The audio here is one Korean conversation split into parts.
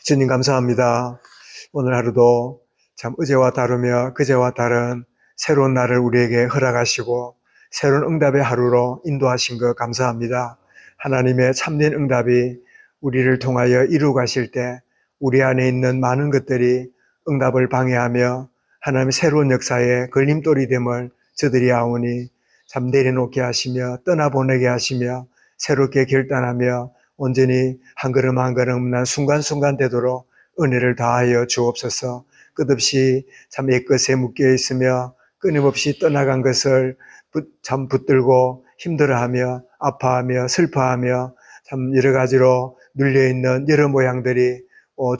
주님 감사합니다. 오늘 하루도 참 어제와 다르며 그제와 다른 새로운 날을 우리에게 허락하시고 새로운 응답의 하루로 인도하신 것 감사합니다. 하나님의 참된 응답이 우리를 통하여 이루 가실 때 우리 안에 있는 많은 것들이 응답을 방해하며 하나님의 새로운 역사에 걸림돌이 됨을 저들이 아오니 참 내려놓게 하시며 떠나보내게 하시며 새롭게 결단하며 온전히 한 걸음 한 걸음 난 순간순간 되도록 은혜를 다하여 주옵소서. 끝없이 참 옛것에 묶여 있으며 끊임없이 떠나간 것을 참 붙들고 힘들어하며 아파하며 슬퍼하며 참 여러 가지로 눌려있는 여러 모양들이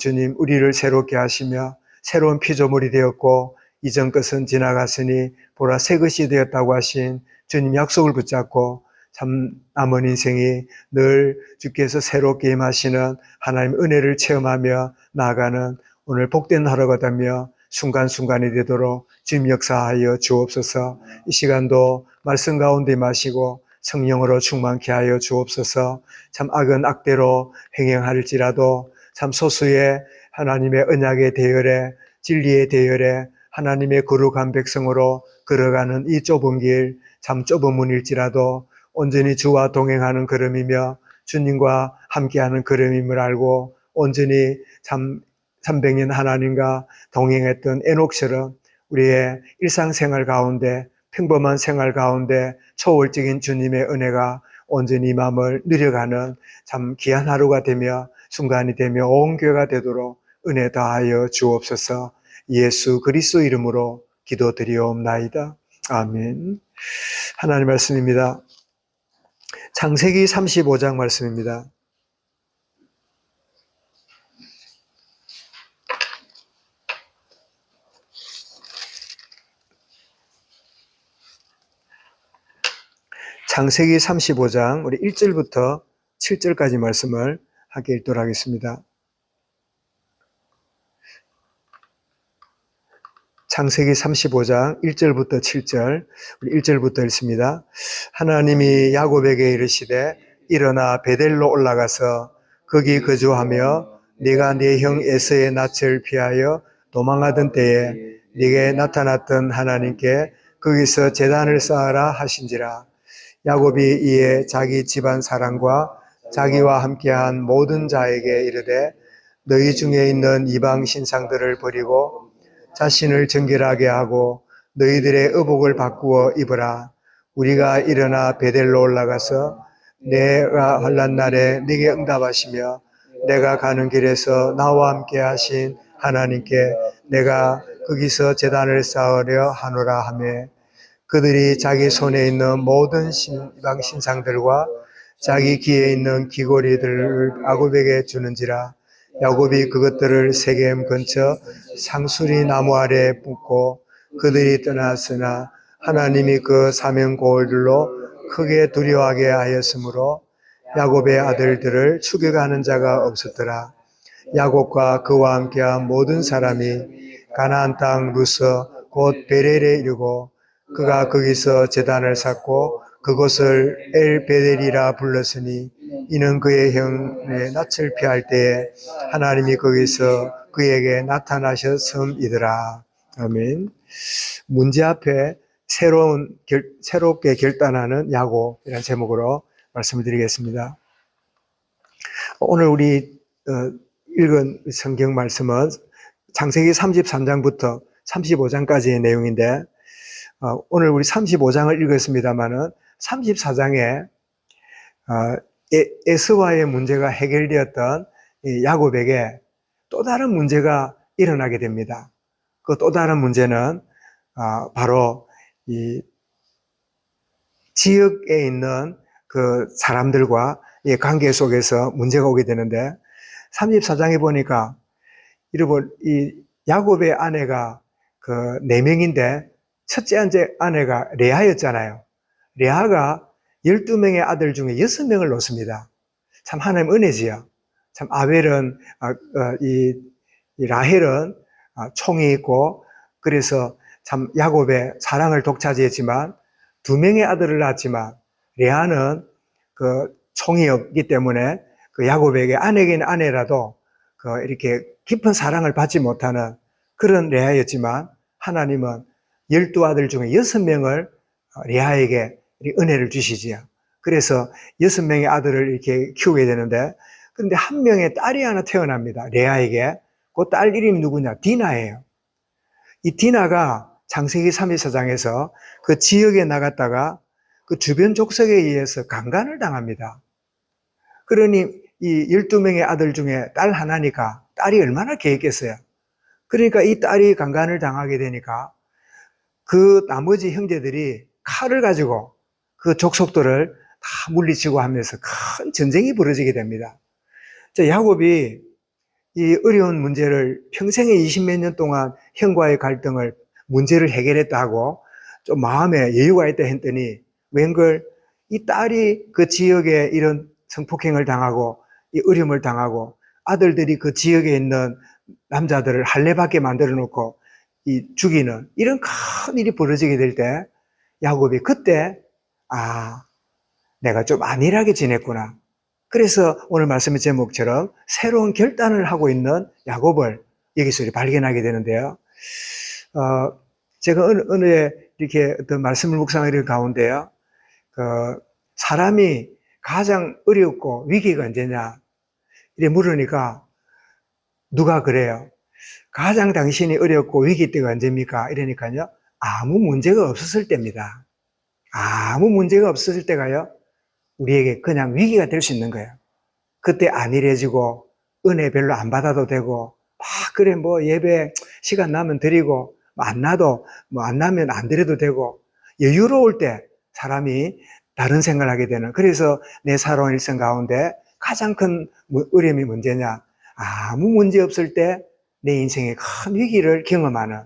주님 우리를 새롭게 하시며 새로운 피조물이 되었고 이전 것은 지나갔으니 보라 새 것이 되었다고 하신 주님 약속을 붙잡고 참 남은 인생이 늘 주께서 새롭게 임하시는 하나님의 은혜를 체험하며 나아가는 오늘 복된 하루가 되며 순간순간이 되도록 주님 역사하여 주옵소서. 이 시간도 말씀 가운데 임하시고 성령으로 충만케 하여 주옵소서. 참 악은 악대로 행행할지라도 참 소수의 하나님의 언약의 대열에 진리의 대열에 하나님의 거룩한 백성으로 걸어가는 이 좁은 길, 참 좁은 문일지라도 온전히 주와 동행하는 걸음이며 주님과 함께하는 걸음임을 알고 온전히 참 300년 하나님과 동행했던 에녹처럼 우리의 일상생활 가운데 평범한 생활 가운데 초월적인 주님의 은혜가 온전히 마음을 누려가는 참 귀한 하루가 되며 순간이 되며 온 교회가 되도록 은혜 다하여 주옵소서. 예수 그리스도 이름으로 기도드리옵나이다. 아멘. 하나님 말씀입니다. 창세기 35장 말씀입니다. 창세기 35장 우리 1절부터 7절까지 말씀을 함께 읽도록 하겠습니다. 창세기 35장 1절부터 7절, 우리 1절부터 읽습니다. 하나님이 야곱에게 이르시되 일어나 베델로 올라가서 거기 거주하며 네가 네 형 에서의 낯을 피하여 도망하던 때에 네게 나타났던 하나님께 거기서 제단을 쌓아라 하신지라. 야곱이 이에 자기 집안 사람과 자기와 함께한 모든 자에게 이르되 너희 중에 있는 이방 신상들을 버리고 자신을 정결하게 하고 너희들의 의복을 바꾸어 입으라. 우리가 일어나 베델로 올라가서 내가 환난 날에 네게 응답하시며 내가 가는 길에서 나와 함께 하신 하나님께 내가 거기서 제단을 쌓으려 하노라 하며 그들이 자기 손에 있는 모든 이방 신상들과 자기 귀에 있는 귀고리들을 야곱에게 주는지라. 야곱이 그것들을 세겜 근처 상수리 나무 아래에 묻고 그들이 떠났으나 하나님이 그 사명 고을들로 크게 두려워하게 하였으므로 야곱의 아들들을 추격하는 자가 없었더라. 야곱과 그와 함께한 모든 사람이 가나안 땅 루스 곧 베렐에 이르고 그가 거기서 제단을 쌓고 그곳을 엘베델이라 불렀으니 이는 그의 형의 낯을 피할 때에 하나님이 거기서 그에게 나타나셨음이더라. 아멘. 문제 앞에 새롭게 결단하는 야곱이라는 제목으로 말씀을 드리겠습니다. 오늘 우리 읽은 성경 말씀은 창세기 33장부터 35장까지의 내용인데 오늘 우리 35장을 읽었습니다마는 34장에 에서와의 문제가 해결되었던 야곱에게 또 다른 문제가 일어나게 됩니다. 그 또 다른 문제는 바로 이 지역에 있는 그 사람들과 이 관계 속에서 문제가 오게 되는데 34장에 보니까 이 야곱의 아내가 그 4명인데 첫째 아내가 레아였잖아요. 레아가 12명의 아들 중에 6명을 놓습니다. 참 하나님 은혜지요. 참 아벨은 이 라헬은 총이 있고 그래서 참 야곱의 사랑을 독차지했지만 2명의 아들을 낳았지만 레아는 그 총이 없기 때문에 그 야곱에게 아내긴 아내라도 이렇게 깊은 사랑을 받지 못하는 그런 레아였지만 하나님은 12아들 중에 6명을 레아에게 은혜를 주시지요. 그래서 6명의 아들을 이렇게 키우게 되는데, 그런데 한 명의 딸이 하나 태어납니다. 레아에게. 그 딸 이름이 누구냐? 디나예요. 이 디나가 창세기 32장에서 그 지역에 나갔다가 그 주변 족속에 의해서 강간을 당합니다. 그러니 이 12명의 아들 중에 딸 하나니까 딸이 얼마나 계획했어요. 그러니까 이 딸이 강간을 당하게 되니까 그 나머지 형제들이 칼을 가지고 그 족속들을 다 물리치고 하면서 큰 전쟁이 벌어지게 됩니다. 야곱이 이 어려운 문제를 평생에 20몇 년 동안 형과의 갈등을 문제를 해결했다 하고 좀 마음에 여유가 있다 했더니 웬걸 이 딸이 그 지역에 이런 성폭행을 당하고 이 어려움을 당하고 아들들이 그 지역에 있는 남자들을 할례받게 만들어 놓고 이 죽이는 이런 큰 일이 벌어지게 될 때 야곱이 그때 내가 좀 안일하게 지냈구나. 그래서 오늘 말씀의 제목처럼 새로운 결단을 하고 있는 야곱을 여기서 발견하게 되는데요. 제가 어느 이렇게 어떤 말씀을 묵상하는 가운데요. 사람이 가장 어렵고 위기가 언제냐? 이래 물으니까 누가 그래요? 가장 당신이 어렵고 위기 때가 언제입니까? 이러니까요. 아무 문제가 없었을 때입니다. 아무 문제가 없었을 때가요. 우리에게 그냥 위기가 될 수 있는 거예요. 그때 안일해지고 은혜 별로 안 받아도 되고 그래 예배 시간 나면 드리고 안 나도 안 나면 안 드려도 되고 여유로울 때 사람이 다른 생각을 하게 되는, 그래서 내 살아온 일생 가운데 가장 큰 어려움이 문제냐? 아무 문제 없을 때 내 인생의 큰 위기를 경험하는,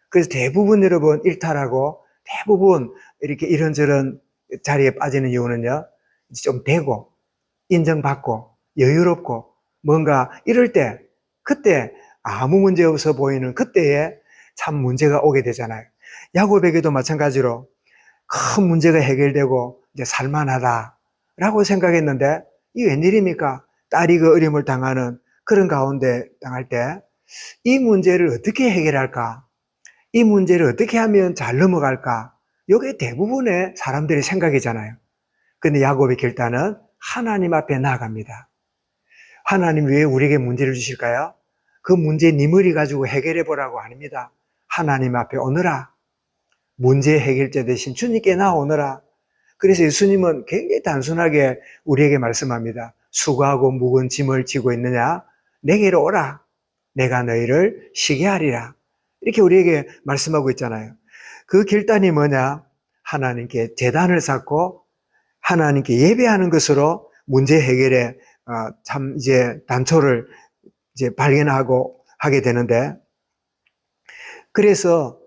그래서 대부분 여러분 일탈하고 대부분 이렇게 이런저런 자리에 빠지는 이유는요, 좀 되고 인정받고 여유롭고 뭔가 이럴 때, 그때 아무 문제 없어 보이는 그때에 참 문제가 오게 되잖아요. 야곱에게도 마찬가지로 큰 문제가 해결되고 이제 살만하다라고 생각했는데 이 웬일입니까? 딸이 그 어려움을 당하는 그런 가운데 당할 때 이 문제를 어떻게 해결할까? 이 문제를 어떻게 하면 잘 넘어갈까? 이게 대부분의 사람들의 생각이잖아요. 근데 야곱의 결단은 하나님 앞에 나아갑니다. 하나님 왜 우리에게 문제를 주실까요? 그 문제 네 머리 가지고 해결해 보라고 아닙니다. 하나님 앞에 오너라. 문제 해결자 대신 주님께 나오너라. 그래서 예수님은 굉장히 단순하게 우리에게 말씀합니다. 수고하고 무거운 짐을 지고 있느냐? 내게로 오라. 내가 너희를 쉬게 하리라. 이렇게 우리에게 말씀하고 있잖아요. 그 결단이 뭐냐? 하나님께 제단을 쌓고 하나님께 예배하는 것으로 문제 해결에 참 이제 단초를 이제 발견하고 하게 되는데, 그래서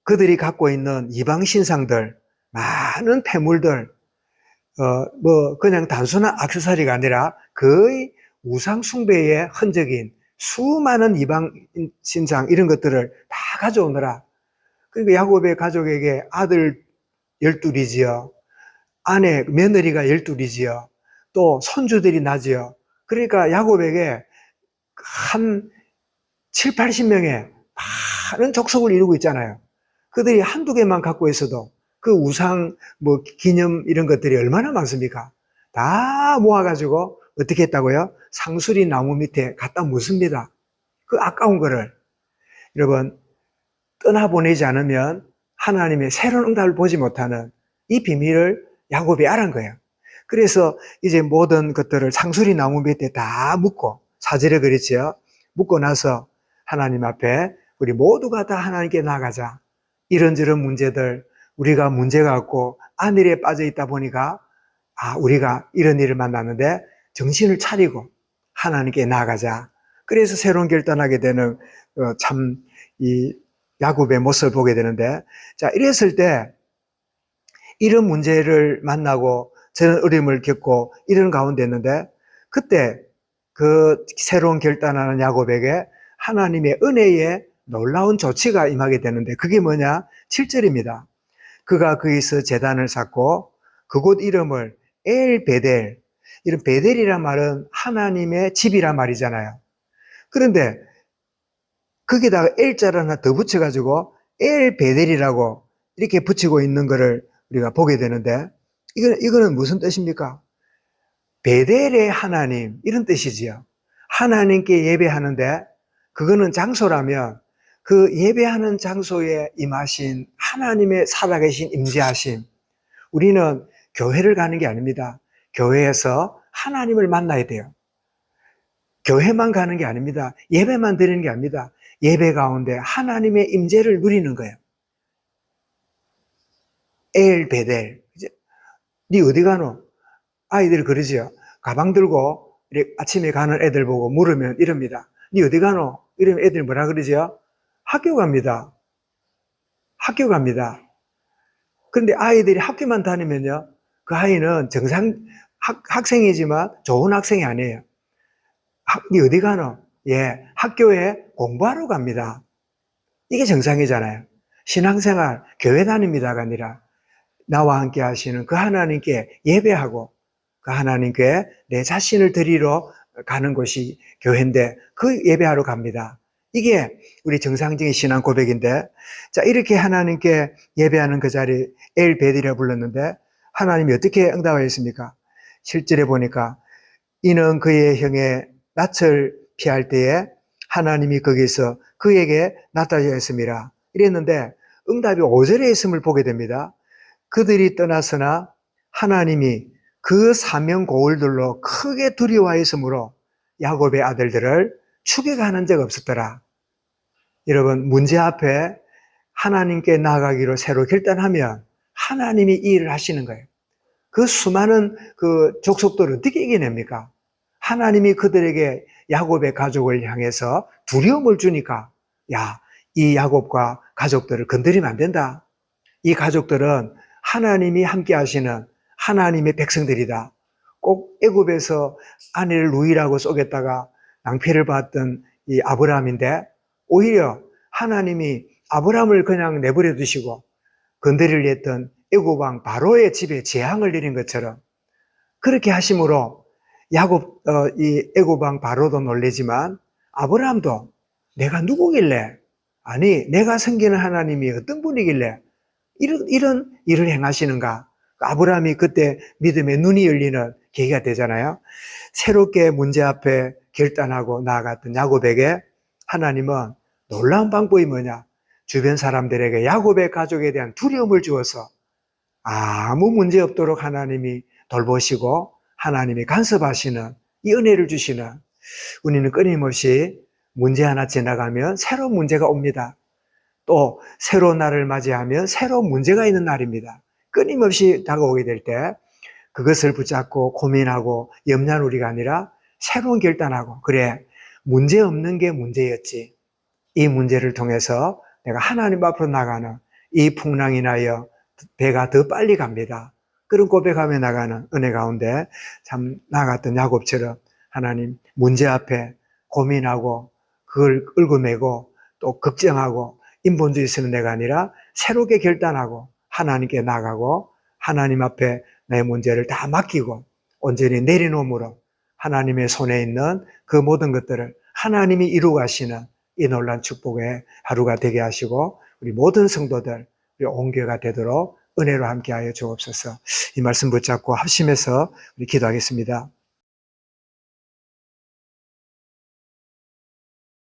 그들이 갖고 있는 이방 신상들, 많은 폐물들, 그냥 단순한 액세서리가 아니라 거의 우상 숭배의 흔적인 수많은 이방 신상 이런 것들을 다 가져오느라. 그러니까 야곱의 가족에게 아들 12이지요. 아내, 며느리가 12이지요. 또 손주들이 나지요. 그러니까 야곱에게 한 7, 80명의 많은 족속을 이루고 있잖아요. 그들이 한두 개만 갖고 있어도 그 우상, 기념 이런 것들이 얼마나 많습니까? 다 모아가지고 어떻게 했다고요? 상수리 나무 밑에 갖다 묻습니다. 그 아까운 거를. 여러분, 떠나보내지 않으면 하나님의 새로운 응답을 보지 못하는 이 비밀을 야곱이 알은 거예요. 그래서 이제 모든 것들을 상수리 나무 밑에 다 묻고, 사절에 그랬지요. 묻고 나서 하나님 앞에 우리 모두가 다 하나님께 나가자. 이런저런 문제들, 우리가 문제가 없고 안일에 빠져 있다 보니까 우리가 이런 일을 만났는데 정신을 차리고 하나님께 나가자. 그래서 새로운 결단하게 되는 참 이 야곱의 모습을 보게 되는데, 자, 이랬을 때 이런 문제를 만나고 저는 어려움을 겪고 이런 가운데 있는데, 그때 그 새로운 결단하는 야곱에게 하나님의 은혜에 놀라운 조치가 임하게 되는데, 그게 뭐냐? 7절입니다. 그가 거기서 제단을 쌓고 그곳 이름을 엘 베델, 이런 베델이란 말은 하나님의 집이란 말이잖아요. 그런데 거기다가 L자를 하나 더 붙여가지고 엘 베델이라고 이렇게 붙이고 있는 거를 우리가 보게 되는데, 이거는 무슨 뜻입니까? 베델의 하나님, 이런 뜻이지요. 하나님께 예배하는데, 그거는 장소라면 그 예배하는 장소에 임하신 하나님의 살아계신 임재하심. 우리는 교회를 가는 게 아닙니다. 교회에서 하나님을 만나야 돼요. 교회만 가는 게 아닙니다. 예배만 드리는 게 아닙니다. 예배 가운데 하나님의 임재를 누리는 거예요. 엘 베델. 니 어디 가노? 아이들이 그러지요. 가방 들고 아침에 가는 애들 보고 물으면 이럽니다. 니 어디 가노? 이러면 애들이 뭐라 그러지요? 학교 갑니다. 학교 갑니다. 그런데 아이들이 학교만 다니면요, 그 아이는 학생이지만 좋은 학생이 아니에요. 니 어디 가노? 예, 학교에 공부하러 갑니다. 이게 정상이잖아요. 신앙생활, 교회 다닙니다가 아니라 나와 함께 하시는 그 하나님께 예배하고 그 하나님께 내 자신을 드리러 가는 곳이 교회인데 그 예배하러 갑니다. 이게 우리 정상적인 신앙 고백인데, 자, 이렇게 하나님께 예배하는 그 자리 엘 베델이라 불렀는데 하나님이 어떻게 응답하였습니까? 7절에 보니까 이는 그의 형의 낯을 피할 때에 하나님이 거기서 그에게 나타나셨습니다. 이랬는데 응답이 5절에 있음을 보게 됩니다. 그들이 떠났으나 하나님이 그 사명 고울들로 크게 두려워하였으므로 야곱의 아들들을 추격하는 적 없었더라. 여러분, 문제 앞에 하나님께 나아가기로 새로 결단하면 하나님이 이 일을 하시는 거예요. 그 수많은 그 족속들을 어떻게 이겨냅니까? 하나님이 그들에게 야곱의 가족을 향해서 두려움을 주니까, 야, 이 야곱과 가족들을 건드리면 안 된다. 이 가족들은 하나님이 함께 하시는 하나님의 백성들이다. 꼭 애굽에서 아내를 루이라고 쏘겠다가 낭패를 봤던 이 아브라함인데, 오히려 하나님이 아브라함을 그냥 내버려 두시고 건드리려 했던 애굽 왕 바로의 집에 재앙을 내린 것처럼 그렇게 하심으로 이 애굽 왕 바로도 놀라지만 아브라함도 내가 누구길래, 아니 내가 섬기는 하나님이 어떤 분이길래 이런 일을 행하시는가? 아브라함이 그때 믿음의 눈이 열리는 계기가 되잖아요. 새롭게 문제 앞에 결단하고 나아갔던 야곱에게 하나님은 놀라운 방법이 뭐냐? 주변 사람들에게 야곱의 가족에 대한 두려움을 주어서 아무 문제 없도록 하나님이 돌보시고 하나님이 간섭하시는 이 은혜를 주시는, 우리는 끊임없이 문제 하나 지나가면 새로운 문제가 옵니다. 또 새로운 날을 맞이하면 새로운 문제가 있는 날입니다. 끊임없이 다가오게 될 때 그것을 붙잡고 고민하고 염려한 우리가 아니라 새로운 결단하고, 그래, 문제 없는 게 문제였지. 이 문제를 통해서 내가 하나님 앞으로 나가는 이 풍랑이 나여 배가 더 빨리 갑니다. 그런 고백하며 나가는 은혜 가운데 참 나갔던 야곱처럼 하나님 문제 앞에 고민하고 그걸 얽어매고 또 걱정하고 인본주의 쓰는 내가 아니라 새롭게 결단하고 하나님께 나가고 하나님 앞에 내 문제를 다 맡기고 온전히 내려놓음으로 하나님의 손에 있는 그 모든 것들을 하나님이 이루가시는 이 놀라운 축복의 하루가 되게 하시고 우리 모든 성도들, 우리 온 교회가 되도록 은혜로 함께하여 주옵소서. 이 말씀 붙잡고 합심해서 우리 기도하겠습니다.